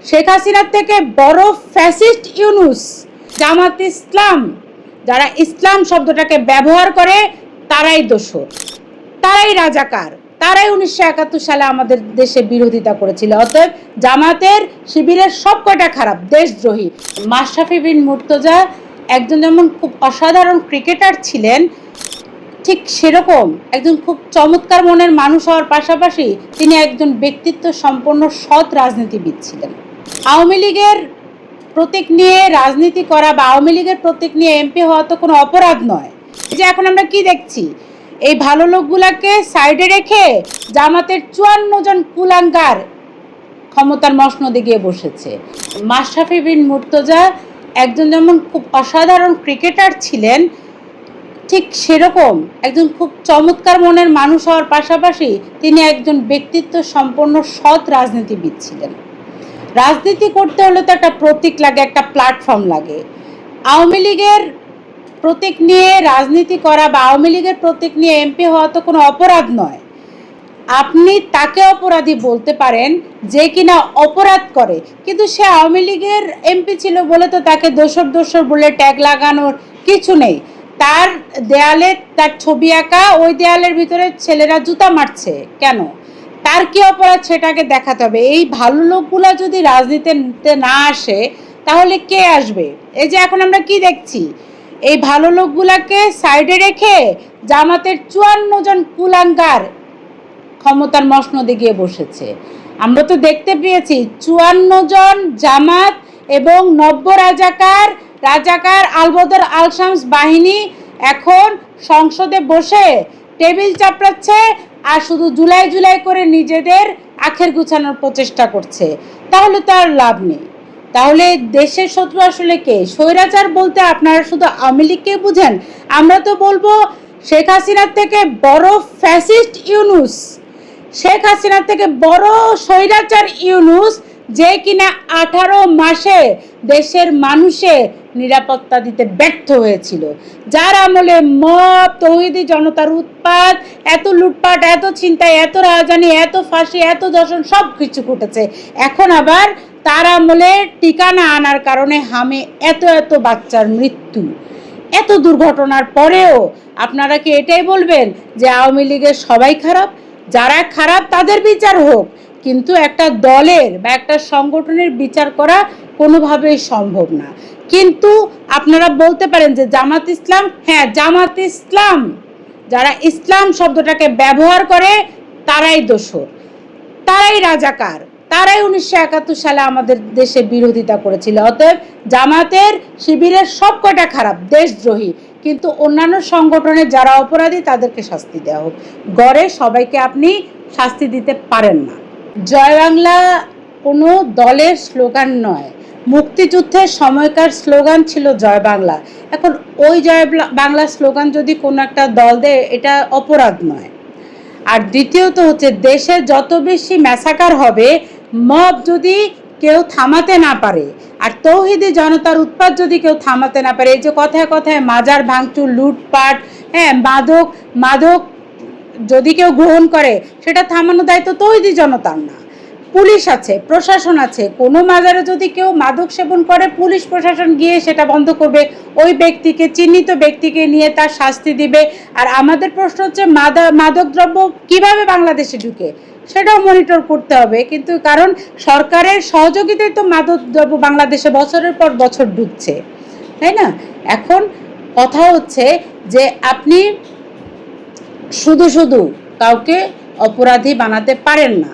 শেখ হাসিনার থেকে বড় ফ্যাসিস্ট ইউনূস। জামাত ইসলাম, যারা ইসলাম শব্দটাকে ব্যবহার করে তারাই দোষর, তারাই রাজাকার, তারাই 1971 সালে আমাদের দেশে বিরোধিতা করেছিল। অতএব জামাতের শিবিরের সব কয়টা খারাপ, দেশদ্রোহী। মাশরাফি বিন মুর্তজা একজন যেমন খুব অসাধারণ ক্রিকেটার ছিলেন, ঠিক সেরকম একজন খুব চমৎকার মনের মানুষ হওয়ার পাশাপাশি তিনি একজন ব্যক্তিত্ব সম্পন্ন সৎ রাজনীতিবিদ ছিলেন। আওয়ামী লীগের প্রতীক নিয়ে রাজনীতি করা বা আওয়ামী লীগের প্রতীক নিয়ে এমপি হওয়া তো কোনো অপরাধ নয়। যে এখন আমরা কি দেখছি, এই ভালো লোকগুলাকে সাইডে রেখে জামাতের 54 জন কুলাঙ্গার ক্ষমতার মসনদে গিয়ে বসেছে। মাশরাফি বিন মুর্তজা একজন যেমন খুব অসাধারণ ক্রিকেটার ছিলেন, ঠিক সেরকম একজন খুব চমৎকার মনের মানুষ হওয়ার পাশাপাশি তিনি একজন ব্যক্তিত্ব সম্পন্ন সৎ রাজনীতিবিদ ছিলেন। রাজনীতি করতে হলে তো একটা প্রতীক লাগে, একটা প্ল্যাটফর্ম লাগে। আওয়ামী লীগের প্রতীক নিয়ে রাজনীতি করা বা আওয়ামী লীগের প্রতীক নিয়ে এমপি হওয়া তো কোনো অপরাধ নয়। আপনি তাকে অপরাধী বলতে পারেন যে কিনা অপরাধ করে, কিন্তু সে আওয়ামী লীগের এমপি ছিল বলে তো তাকে দোসর বলে ট্যাগ লাগানোর কিছু নেই। তার দেয়ালে তার ছবি আঁকা, ওই দেয়ালের ভিতরে ছেলেরা জুতা মারছে কেন, তার কি অপরাধ সেটাকে দেখাতে হবে। এই ভালো লোকগুলা যদি রাজনীতিতে না আসে তাহলে কে আসবে? এই যে এখন আমরা কি দেখছি, এই ভালো লোকগুলাকে সাইডে রেখে জামাতের 54 জন কুলাঙ্গার ক্ষমতার মসনদে গিয়ে বসেছে। আমরা তো দেখতে পেয়েছি 54 জন জামাত এবং 90 রাজাকার আলবদর আল শামস বাহিনী এখন সংসদে বসে টেবিল চাপড়াচ্ছে আর শুধু জুলাই করে নিজেদের আখের গুছানোর প্রচেষ্টা করছে। তাহলে তো আর লাভ নেই। তাহলে দেশের শত্রু আসলে কে? স্বৈরাচার বলতে আপনারা শুধু আওয়ামী লীগকে বুঝেন? আমরা তো বলবো শেখ হাসিনার থেকে বড় ফ্যাসিস্ট ইউনূস, শেখ হাসিনার থেকে বড় স্বৈরাচার ইউনূস, যে কিনা 18 মাসে দেশের মানুষের নিরাপত্তা দিতে ব্যর্থ হয়েছিল। যার আমলে মব, তৌহিদি জনতার উৎপাত, এত লুটপাট, এত ছিনতাই, এত রাজধানী, এত ফাঁসি, এত দর্শন সব কিছু ঘটেছে। এখন আবার তার আমলে ঠিকানা আনার কারণে হামে এত বাচ্চার মৃত্যু। এত দুর্ঘটনার পরেও আপনারা কি এটাই বলবেন যে আওয়ামী লীগের সবাই খারাপ? যারা খারাপ তাদের বিচার হোক, কিন্তু একটা দলের বা একটা সংগঠনের বিচার করা কোনোভাবেই সম্ভব না। কিন্তু আপনারা বলতে পারেন যে জামাত ইসলাম, হ্যাঁ জামাত ইসলাম, যারা ইসলাম শব্দটাকে ব্যবহার করে তারাই দোষর, তারাই রাজাকার, তারাই 1971 সালে আমাদের দেশে বিরোধিতা করেছিল। অতএব জামাতের শিবিরের সব কয়টা খারাপ, দেশদ্রোহী, কিন্তু অন্যান্য সংগঠনের যারা অপরাধী তাদেরকে শাস্তি দেওয়া হোক। গড়ে সবাইকে আপনি শাস্তি দিতে পারেন না। জয় বাংলা কোনো দলের স্লোগান নয়, মুক্তিযুদ্ধের সময়কার স্লোগান ছিল জয় বাংলা। এখন ওই জয় বাংলা স্লোগান যদি কোনো একটা দল দেয় এটা অপরাধ নয়। আর দ্বিতীয়ত হচ্ছে, দেশে যত বেশি ম্যাসাকার হবে, মব যদি কেউ থামাতে না পারে আর তৌহিদি জনতার উৎপাত যদি কেউ থামাতে না পারে, এই যে কথায় মাজার ভাঙচুর, লুটপাট, হ্যাঁ মাদক যদি কেউ গ্রহণ করে সেটা থামানোর দায়িত্ব তৌহিদি জনতার না, পুলিশ আছে, প্রশাসন আছে। কোনো মাজারে যদি কেউ মাদক সেবন করে পুলিশ প্রশাসন গিয়ে সেটা বন্ধ করবে, ওই ব্যক্তিকে, চিহ্নিত ব্যক্তিকে নিয়ে তার শাস্তি দিবে। আর আমাদের প্রশ্ন হচ্ছে মাদকদ্রব্য কিভাবে বাংলাদেশে ঢুকে সেটাও মনিটর করতে হবে, কিন্তু কারণ সরকারের সহযোগিতায় তো মাদকদ্রব্য বাংলাদেশে বছরের পর বছর ঢুকছে, তাই না? এখন কথা হচ্ছে যে আপনি শুধু কাউকে অপরাধী বানাতে পারেন না।